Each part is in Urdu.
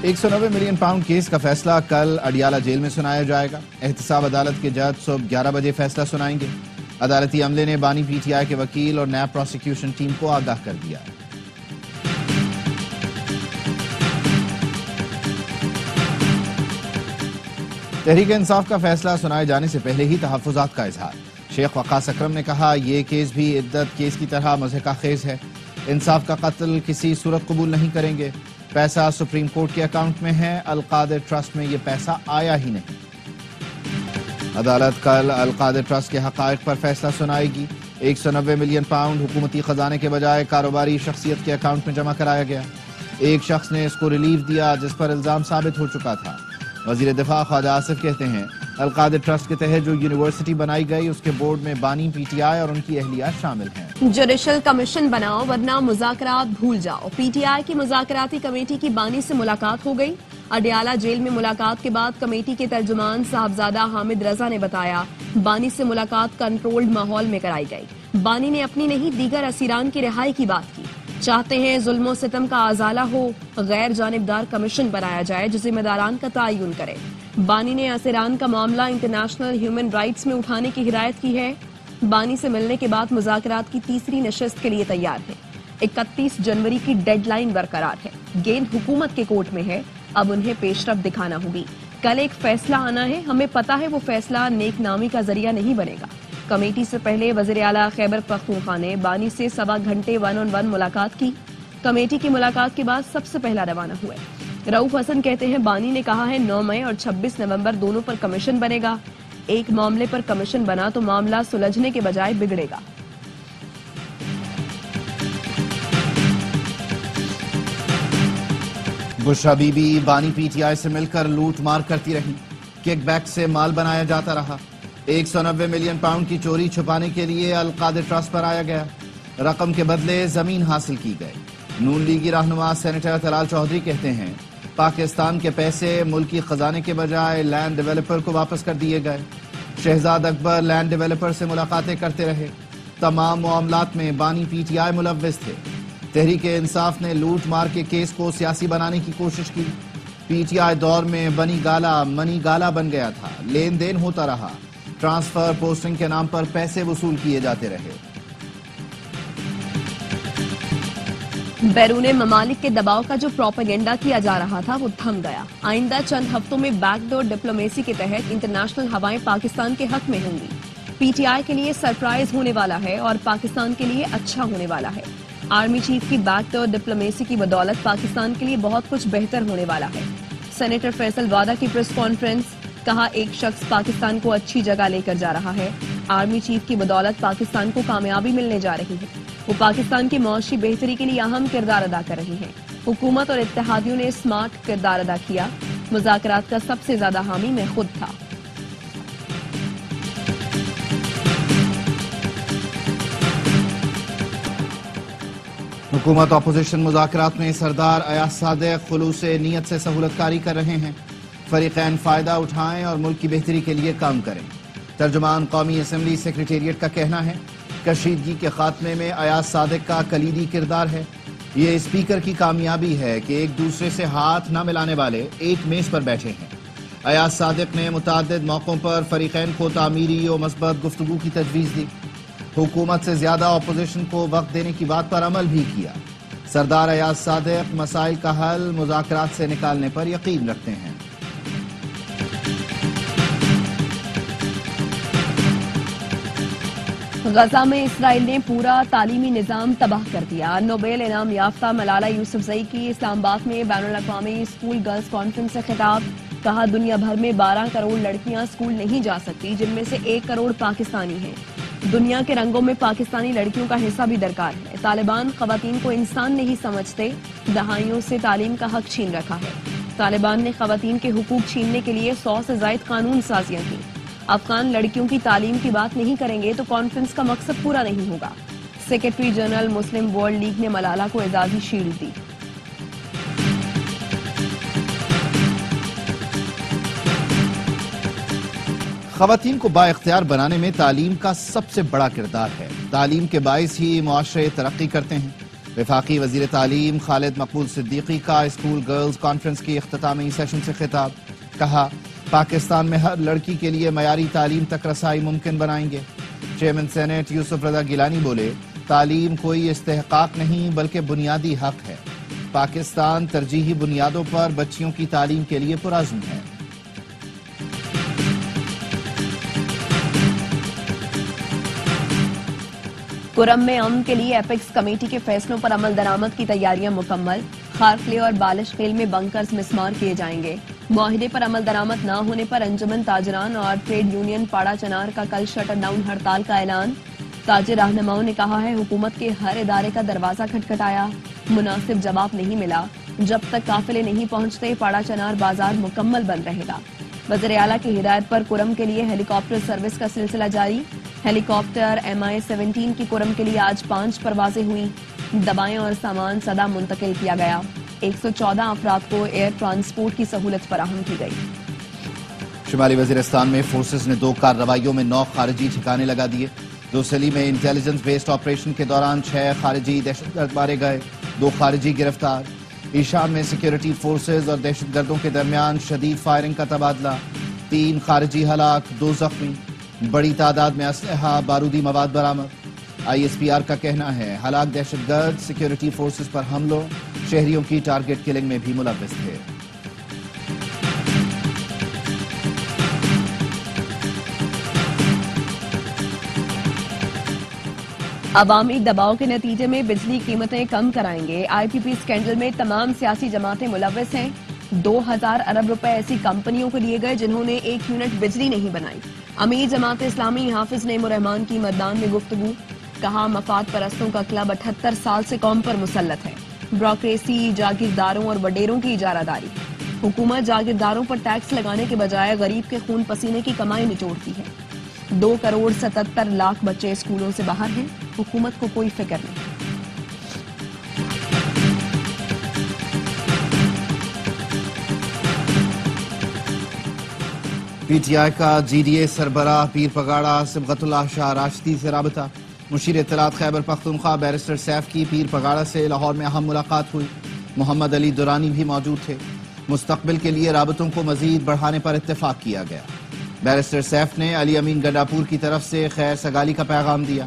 190 ملین پاؤنڈ کیس کا فیصلہ کل اڈیالہ جیل میں سنایا جائے گا۔ احتساب عدالت کے جج صبح 11 بجے فیصلہ سنائیں گے۔ عدالتی عملے نے بانی پی ٹی آئی کے وکیل اور نیب پروسیکیوشن ٹیم کو آگاہ کر دیا ہے۔ تحریک انصاف کا فیصلہ سنائے جانے سے پہلے ہی تحفظات کا اظہار۔ شیخ وقاص اکرم نے کہا یہ کیس بھی عدت کیس کی طرح مضحکہ خیز ہے، انصاف کا قتل کسی صورت قبول نہیں کریں گے۔ پیسہ سپریم کورٹ کے اکاؤنٹ میں ہے، القادر ٹرسٹ میں یہ پیسہ آیا ہی نہیں۔ عدالت کل القادر ٹرسٹ کے حقائق پر فیصلہ سنائے گی۔ 190 ملین پاؤنڈ حکومتی خزانے کے بجائے کاروباری شخصیت کے اکاؤنٹ میں جمع کرایا گیا۔ ایک شخص نے اس کو ریلیف دیا جس پر الزام ثابت ہو چکا تھا۔ وزیر دفاع خواجہ آصف کہتے ہیں القادر ٹرسٹ کے تحت جو یونیورسٹی بنائی گئی اس کے بورڈ میں بانی پی ٹی آئی اور ان کی اہلیہ شامل ہیں۔ جوڈیشل کمیشن بناؤ ورنہ مذاکرات بھول جاؤ۔ پی ٹی آئی کی مذاکراتی کمیٹی کی بانی سے ملاقات ہو گئی۔ اڈیالہ جیل میں ملاقات کے بعد کمیٹی کے ترجمان صاحبزادہ حامد رضا نے بتایا بانی سے ملاقات کنٹرولڈ ماحول میں کرائی گئی۔ بانی نے اپنی نہیں دیگر اسیران کی رہائی کی بات کی۔ چاہتے ہیں ظلم و ستم کا ازالہ ہو، غیر جانبدار کمیشن بنایا جائے جو ذمہ داران کا تعین کرے۔ بانی نے اسیران کا معاملہ انٹرنیشنل ہیومن رائٹس میں اٹھانے کی ہدایت کی ہے۔ بانی سے ملنے کے بعد مذاکرات کی تیسری نشست کے لیے تیار ہے۔ 31 جنوری کی ڈیڈ لائن برقرار ہے۔ گیند حکومت کے کورٹ میں ہے، اب انہیں پیش رفت دکھانا ہوگی۔ کل ایک فیصلہ آنا ہے، ہمیں پتہ ہے وہ فیصلہ نیک نامی کا ذریعہ نہیں بنے گا۔ کمیٹی سے پہلے وزیر اعلیٰ خیبر پختونخوا نے بانی سے 1.25 گھنٹے 1-on-1 ملاقات کی۔ کمیٹی کی ملاقات کے بعد سب سے پہلا روانہ ہوئے۔ رؤف حسن کہتے ہیں بانی نے کہا ہے 9 مئی اور 26 نومبر دونوں پر کمیشن بنے گا۔ ایک معاملے پر کمیشن بنا تو معاملہ سلجھنے کے بجائے بگڑے گا۔ بشرا بی بی بانی پی ٹی آئی سے مل کر لوٹ مار کرتی رہی، کک بیک سے مال بنایا جاتا رہا۔ 190 ملین پاؤنڈ کی چوری چھپانے کے لیے القادر ٹرسٹ پر آیا گیا، رقم کے بدلے زمین حاصل کی گئی۔ نون لیگی رہنما سینیٹر طلال چودھری کہتے ہیں پاکستان کے پیسے ملکی خزانے کے بجائے لینڈ ڈیولپر کو واپس کر دیے گئے۔ شہزاد اکبر لینڈ ڈیولپر سے ملاقاتیں کرتے رہے، تمام معاملات میں بانی پی ٹی آئی ملوث تھے۔ تحریک انصاف نے لوٹ مار کے کیس کو سیاسی بنانے کی کوشش کی۔ پی ٹی آئی دور میں منی گالا بن گیا تھا، لین دین ہوتا رہا، ٹرانسفر پوسٹنگ کے نام پر پیسے وصول کیے جاتے رہے۔ بیرون ممالک کے دباؤ کا جو پروپیگنڈا کیا جا رہا تھا وہ تھم گیا۔ آئندہ چند ہفتوں میں بیک ڈور ڈپلومیسی کے تحت انٹرنیشنل ہوائیں پاکستان کے حق میں ہوں گی۔ پی ٹی آئی کے لیے سرپرائز ہونے والا ہے اور پاکستان کے لیے اچھا ہونے والا ہے۔ آرمی چیف کی بیک ڈور ڈپلومیسی کی بدولت پاکستان کے لیے بہت کچھ بہتر ہونے والا ہے۔ سینیٹر فیصل وادہ کی پریس کانفرنس، کہا ایک شخص پاکستان کو اچھی جگہ لے کر جا رہا ہے۔ آرمی چیف کی بدولت پاکستان کو کامیابی ملنے جا رہی ہے۔ وہ پاکستان کی معاشی بہتری کے لیے اہم کردار ادا کر رہی ہیں۔ حکومت اور اتحادیوں نے سمارٹ کردار ادا کیا۔ مذاکرات کا سب سے زیادہ حامی میں خود تھا۔ حکومت اپوزیشن مذاکرات میں سردار ایاز صادق خلوص نیت سے سہولت کاری کر رہے ہیں۔ فریقین فائدہ اٹھائیں اور ملک کی بہتری کے لیے کام کریں۔ ترجمان قومی اسمبلی سیکریٹریٹ کا کہنا ہے کشیدگی کے خاتمے میں ایاز صادق کا کلیدی کردار ہے۔ یہ اسپیکر کی کامیابی ہے کہ ایک دوسرے سے ہاتھ نہ ملانے والے ایک میز پر بیٹھے ہیں۔ ایاز صادق نے متعدد موقعوں پر فریقین کو تعمیری و مثبت گفتگو کی تجویز دی۔ حکومت سے زیادہ اپوزیشن کو وقت دینے کی بات پر عمل بھی کیا۔ سردار ایاز صادق مسائل کا حل مذاکرات سے نکالنے پر یقین رکھتے ہیں۔ غزہ میں اسرائیل نے پورا تعلیمی نظام تباہ کر دیا۔ نوبیل انعام یافتہ ملالہ یوسفزئی کی اسلام آباد میں بین الاقوامی اسکول گرلز کانفرنس سے خطاب، کہا دنیا بھر میں 12 کروڑ لڑکیاں اسکول نہیں جا سکتی جن میں سے 1 کروڑ پاکستانی ہیں۔ دنیا کے رنگوں میں پاکستانی لڑکیوں کا حصہ بھی درکار ہے۔ طالبان خواتین کو انسان نہیں سمجھتے، دہائیوں سے تعلیم کا حق چھین رکھا ہے۔ طالبان نے خواتین کے حقوق چھیننے کے لیے 100 سے زائد قانون سازیاں کی۔ افغان لڑکیوں کی تعلیم کی بات نہیں کریں گے تو کانفرنس کا مقصد پورا نہیں ہوگا۔ Secretary general Muslim world league نے ملالہ کو اعزازی شیلڈ دی۔ خواتین کو با اختیار بنانے میں تعلیم کا سب سے بڑا کردار ہے۔ تعلیم کے باعث ہی معاشرے ترقی کرتے ہیں۔ وفاقی وزیر تعلیم خالد مقبول صدیقی کا اسکول گرلز کانفرنس کی اختتامی سیشن سے خطاب. کہا پاکستان میں ہر لڑکی کے لیے معیاری تعلیم تک رسائی ممکن بنائیں گے. چیئرمین سینیٹ یوسف رضا گیلانی بولے تعلیم کوئی استحقاق نہیں بلکہ بنیادی حق ہے. پاکستان ترجیحی بنیادوں پر بچیوں کی تعلیم کے لیے پرعزم ہے. کرم میں امن کے لیے ایپیکس کمیٹی کے فیصلوں پر عمل درآمد کی تیاریاں مکمل. خارخلے اور بالش خیل میں بنکرز مسمار کیے جائیں گے. معاہدے پر عمل درآمد نہ ہونے پر انجمن تاجران اور ٹریڈ یونین پاڑا چنار کا کل شٹر ڈاؤن ہڑتال کا اعلان. تاجر رہنماؤں نے کہا ہے حکومت کے ہر ادارے کا دروازہ کھٹکھٹایا، مناسب جواب نہیں ملا. جب تک قافلے نہیں پہنچتے پاڑا چنار بازار مکمل بند رہے گا. وزیر اعلیٰ کی ہدایت پر کرم کے لیے ہیلی کاپٹر سروس کا سلسلہ جاری. ہیلی کاپٹر MI-17 کی کرم کے لیے آج 5 پروازیں ہوئیں. دوائیں اور سامان سدا منتقل کیا گیا. 114 افراد کو ایئر ٹرانسپورٹ کی سہولت فراہم کی گئی. شمالی وزیرستان میں فورسز نے 2 کارروائیوں میں 9 خارجی ٹھکانے لگا دیے. دوسلی میں انٹیلیجنس بیسڈ آپریشن کے دوران 6 خارجی دہشت گرد مارے گئے، 2 خارجی گرفتار. ایشان میں سیکیورٹی فورسز اور دہشت گردوں کے درمیان شدید فائرنگ کا تبادلہ، 3 خارجی ہلاک، 2 زخمی. بڑی تعداد میں اسلحہ بارودی مواد برآمد. ISPR کا کہنا ہے ہلاک دہشت گرد سیکیورٹی فورسز پر حملوں، شہریوں کی ٹارگٹ کلنگ میں بھی ملوث تھے. عوامی دباؤ کے نتیجے میں بجلی قیمتیں کم کرائیں گے. IPP اسکینڈل میں تمام سیاسی جماعتیں ملوث ہیں. 2000 ارب روپے ایسی کمپنیوں کو لیے گئے جنہوں نے 1 یونٹ بجلی نہیں بنائی. امیر جماعت اسلامی حافظ نعیم الرحمان کی میدان میں گفتگو. کہا مفاد پرستوں کا کلب 78 سال سے قوم پر مسلط ہے. بیوروکریسی، جاگیرداروں اور وڈیروں کی اجارہ داری. حکومت جاگیرداروں پر ٹیکس لگانے کے بجائے غریب کے خون پسینے کی کمائی نچوڑتی ہے. 2 کروڑ 77 لاکھ بچے اسکولوں سے باہر ہیں. حکومت کو کوئی فکر نہیں. PTI کا GDA سربراہ پیر پگاڑا صبغت اللہ شاہ راشدی سے رابطہ. مشیر اطلاعات خیبر پختونخوا بیرسٹر سیف کی پیر پگاڑا سے لاہور میں اہم ملاقات ہوئی. محمد علی دورانی بھی موجود تھے. مستقبل کے لیے رابطوں کو مزید بڑھانے پر اتفاق کیا گیا. بیرسٹر سیف نے علی امین گنڈاپور کی طرف سے خیر سگالی کا پیغام دیا.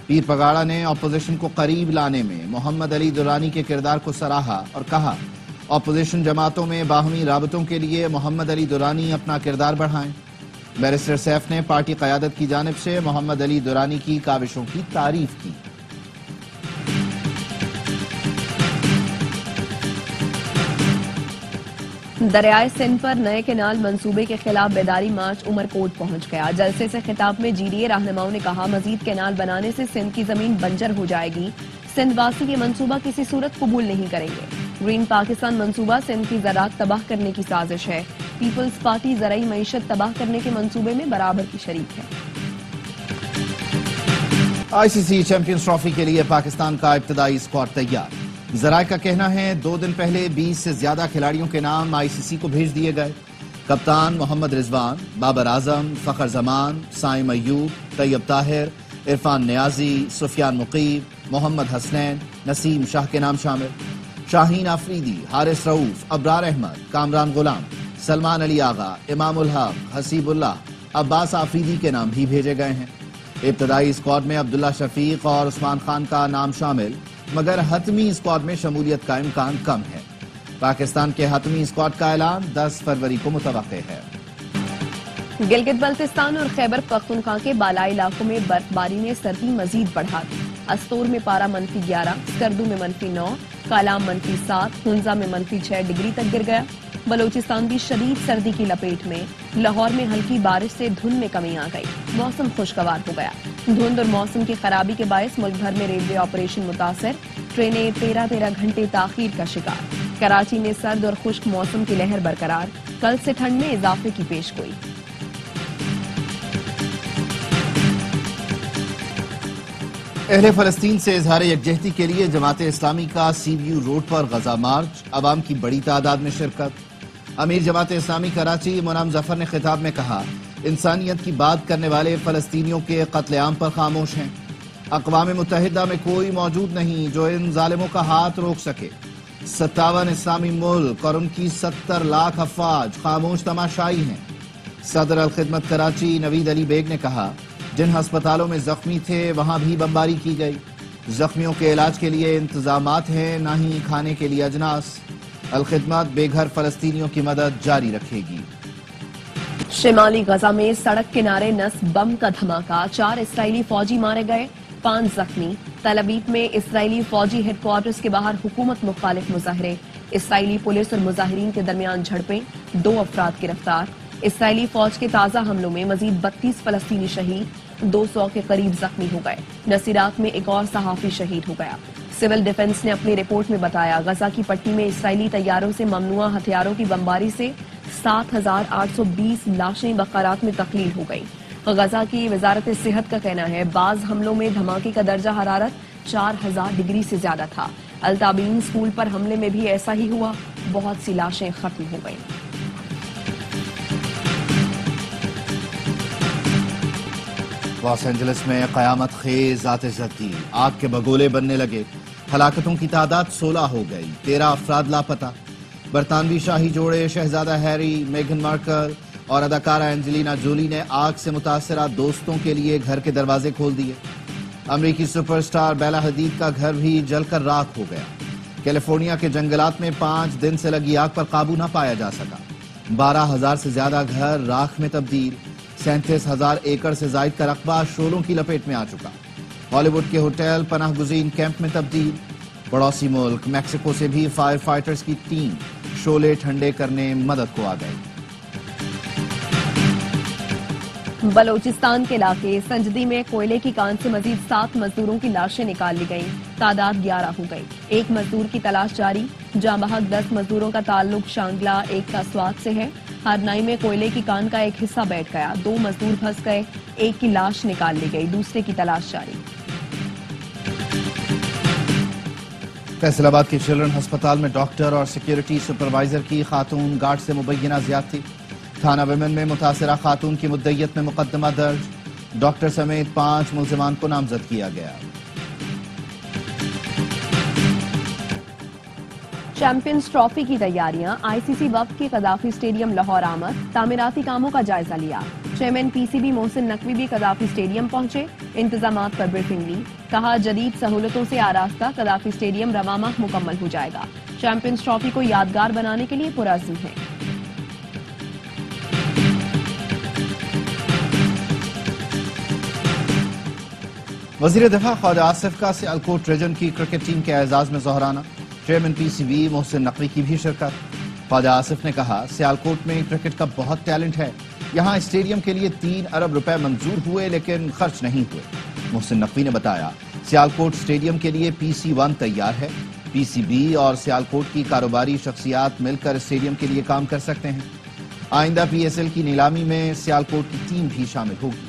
پیر پگاڑا نے اپوزیشن کو قریب لانے میں محمد علی دورانی کے کردار کو سراہا اور کہا اپوزیشن جماعتوں میں باہمی رابطوں کے لیے محمد علی دورانی اپنا کردار بڑھائیں. بیرسٹر سیف نے پارٹی قیادت کی جانب سے محمد علی دورانی کی کاوشوں کی تعریف کی. دریائے سندھ پر نئے کینال منصوبے کے خلاف بیداری مارچ عمرکوٹ پہنچ گیا. جلسے سے خطاب میں GDA رہنماؤں نے کہا مزید کینال بنانے سے سندھ کی زمین بنجر ہو جائے گی. سندھ واسی یہ منصوبہ کسی صورت قبول نہیں کریں گے. گرین پاکستان منصوبہ سندھ کی زراعت تباہ کرنے کی سازش ہے. پیپلز پارٹی زرعی معیشت تباہ کرنے کے منصوبے میں برابر کی شریک ہے. ICC چیمپئنز ٹرافی کے لیے پاکستان کا ابتدائی اسکواڈ تیار. ذرائع کا کہنا ہے 2 دن پہلے 20 سے زیادہ کھلاڑیوں کے نام ICC کو بھیج دیے گئے. کپتان محمد رضوان، بابر اعظم، فخر زمان، سائم ایوب، طیب طاہر، عرفان نیازی، سفیان مقیب، محمد حسنین، نسیم شاہ کے نام شامل. شاہین آفریدی، حارث رؤوف، ابرار احمد، کامران غلام، سلمان علی آغا، امام الحق، حسیب اللہ، عباس آفریدی کے نام بھی بھیجے گئے ہیں. ابتدائی اسکواڈ میں عبداللہ شفیق اور عثمان خان کا نام شامل، مگر حتمی اسکواڈ میں شمولیت کا امکان کم ہے. پاکستان کے حتمی اسکواڈ کا اعلان 10 فروری کو متوقع ہے. گلگت بلتستان اور خیبر پختونخوا کے بالائی علاقوں میں برف باری نے سردی مزید بڑھا دی. استور میں پارہ -11، سکردو میں -9، کالام -7، ہنزا میں -6 ڈگری تک گر گیا. بلوچستان بھی شدید سردی کی لپیٹ میں. لاہور میں ہلکی بارش سے دھند میں کمی آ گئی. موسم خوشگوار ہو گیا. دھند اور موسم کی خرابی کے باعث ملک بھر میں ریلوے آپریشن متاثر. ٹرینیں 13 گھنٹے تاخیر کا شکار. کراچی میں سرد اور خشک موسم کی لہر برقرار. کل سے ٹھنڈ میں اضافے کی پیشگوئی. اہل فلسطین سے اظہار یکجہتی کے لیے جماعت اسلامی کا CBU روڈ پر غزہ مارچ. عوام کی بڑی تعداد میں شرکت. امیر جماعت اسلامی کراچی منعم ظفر نے خطاب میں کہا انسانیت کی بات کرنے والے فلسطینیوں کے قتل عام پر خاموش ہیں. اقوام متحدہ میں کوئی موجود نہیں جو ان ظالموں کا ہاتھ روک سکے۔ 57 اسلامی ملک اور ان کی 70 لاکھ افواج خاموش تماشائی ہیں۔ صدر الخدمت کراچی نوید علی بیگ نے کہا، جن ہسپتالوں میں زخمی تھے وہاں بھی بمباری کی گئی۔ زخمیوں کے علاج کے لیے انتظامات ہیں، نہ ہی کھانے کے لیے اجناس۔ الخدمت بے گھر فلسطینیوں کی مدد جاری رکھے گی۔ شمالی غزہ میں سڑک کنارے نصب بم کا دھماکہ، 4 اسرائیلی فوجی مارے گئے، 5 زخمی۔ تل ابیب میں اسرائیلی فوجی ہیڈ کوارٹرز کے باہر حکومت مخالف مظاہرے، اسرائیلی پولیس اور مظاہرین کے درمیان جھڑپیں، 2 افراد گرفتار۔ اسرائیلی فوج کے تازہ حملوں میں مزید 32 فلسطینی شہید، 200 کے قریب زخمی ہو گئے۔ نصیرات میں ایک اور صحافی شہید ہو گیا۔ سول ڈیفنس نے اپنی رپورٹ میں بتایا، غزہ کی پٹی میں اسرائیلی طیاروں سے ممنوعہ ہتھیاروں کی بمباری سے 7820 لاشیں بقرات میں تخلیل ہو گئی۔ غزہ کی وزارت صحت کا کہنا ہے، بعض حملوں میں دھماکے کا درجہ حرارت 4000 ڈگری سے زیادہ تھا۔ التابین اسکول پر حملے میں بھی ایسا ہی ہوا، بہت سی لاشیں ختم ہو گئیں۔ لاس اینجلس میں قیامت خیز آتش زدگی، آگ کے بگولے بننے لگے، ہلاکتوں کی تعداد 16 ہو گئی، 13 افراد لاپتہ۔ برطانوی شاہی جوڑے شہزادہ ہیری، میگن مارکل اور اداکارہ اینجلینا جولی نے آگ سے متاثرہ دوستوں کے لیے گھر کے دروازے کھول دیے۔ امریکی سپر سٹار بیلا حدید کا گھر بھی جل کر راکھ ہو گیا۔ کیلیفورنیا کے جنگلات میں 5 دن سے لگی آگ پر قابو نہ پایا جا سکا، 12,000 سے زیادہ گھر راکھ میں تبدیل، 37,000 ایکڑ سے زائد کا رقبہ شعلوں کی لپیٹ میں آ چکا۔ ہالی ووڈ کے ہوٹل پناہ گزین کیمپ میں تبدیل۔ پڑوسی ملک میکسیکو سے بھی فائر فائٹرز کی ٹیم شعلے ٹھنڈے کرنے مدد کو آ گئی۔ بلوچستان کے علاقے سنجدی میں کوئلے کی کان سے مزید 7 مزدوروں کی لاشیں نکال لی گئیں، تعداد 11 ہو گئی۔ ایک مزدور کی تلاش جاری، جاں بحق 10 مزدوروں کا تعلق شانگلہ، ایک کا سوات سے ہے۔ ہارنائی میں کوئلے کی کان کا ایک حصہ بیٹھ گیا، 2 مزدور پھنس گئے، ایک کی لاش نکال لی گئی، دوسرے کی تلاش جاری۔ فیصل آباد کے چلڈرن ہسپتال میں ڈاکٹر اور سیکیورٹی سپروائزر کی خاتون گارڈ سے مبینہ زیادتی، تھانہ ویمن میں متاثرہ خاتون کی مدعیت میں مقدمہ درج، ڈاکٹر سمیت 5 ملزمان کو نامزد کیا گیا۔ چیمپئنز ٹرافی کی تیاریاں، آئی سی سی وفد کی قذافی اسٹیڈیم لاہور آمد، تعمیراتی کاموں کا جائزہ لیا۔ Chairman P C B Mohsin Naqvi بھی قذافی اسٹیڈیم پہنچے، انتظامات پر بریفنگ لی، کہا جدید سہولتوں سے آراستہ قذافی اسٹیڈیم رواں ماہ مکمل ہو جائے گا، چیمپئنز ٹرافی کو یادگار بنانے کے لیے پرعزم ہے۔ وزیر دفاع خواجہ آصف کا سیالکوٹ ریجن کی کرکٹ ٹیم کے اعزاز میں ظہرانہ، chairman P C B Mohsin Naqvi کی بھی شرکت۔ خواجہ آصف نے کہا، سیالکوٹ میں کرکٹ کا بہت ٹیلنٹ ہے، یہاں اسٹیڈیم کے لیے 3 ارب روپے منظور ہوئے لیکن خرچ نہیں ہوئے۔ محسن نقوی نے بتایا، سیالکوٹ اسٹیڈیم کے لیے پی سی 1 تیار ہے، پی سی بی اور سیالکوٹ کی کاروباری شخصیات مل کر اسٹیڈیم کے لیے کام کر سکتے ہیں۔ آئندہ پی ایس ایل کی نیلامی میں سیالکوٹ کی ٹیم بھی شامل ہوگی۔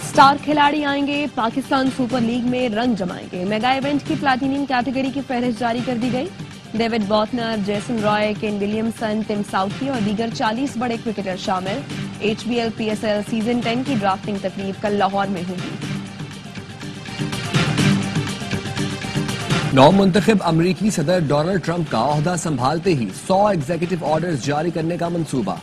سٹار کھلاڑی آئیں گے، پاکستان سپر لیگ میں رنگ جمائیں گے، میگا ایونٹ کی پلاٹینیم کیٹیگری کی فہرست جاری کر دی گئی۔ David Bootner, Jason Roy, Kane Williamson, Tim Southee اور دیگر 40 بڑے کرکٹر شامل۔ H B L P S L season 10 کی ڈرافٹنگ تقریب کل لاہور میں ہوگی۔ نو منتخب امریکی صدر ڈونلڈ ٹرمپ کا عہدہ سنبھالتے ہی 100 ایگزیکٹو آرڈرز جاری کرنے کا منصوبہ۔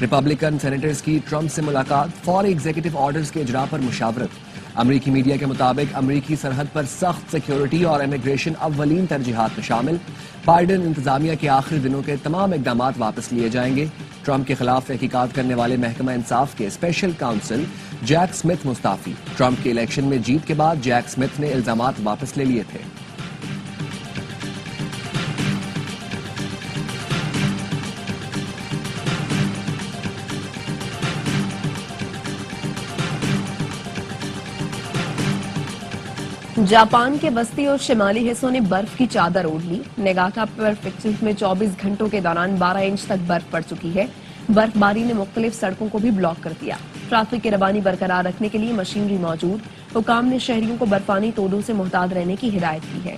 ریپبلکن سینیٹرز کی ٹرمپ سے ملاقات، فوری ایگزیکٹو آرڈرز کے اجرا پر مشاورت۔ امریکی میڈیا کے مطابق امریکی سرحد پر سخت سیکیورٹی اور امیگریشن اولین ترجیحات میں شامل۔ بائیڈن انتظامیہ کے آخری دنوں کے تمام اقدامات واپس لیے جائیں گے۔ ٹرمپ کے خلاف تحقیقات کرنے والے محکمہ انصاف کے اسپیشل کاؤنسل جیک سمتھ مستعفی۔ ٹرمپ کے الیکشن میں جیت کے بعد جیک سمتھ نے الزامات واپس لے لیے تھے۔ جاپان کے وسطی اور شمالی حصوں نے برف کی چادر اوڑھ لی۔ نگاتا پریفیکچر میں 24 گھنٹوں کے دوران 12 انچ تک برف پڑ چکی ہے۔ برف باری نے مختلف سڑکوں کو بھی بلاک کر دیا۔ ٹریفک کی روانی برقرار رکھنے کے لیے مشینری موجود، حکام نے شہریوں کو برفانی تودوں سے محتاط رہنے کی ہدایت کی ہے۔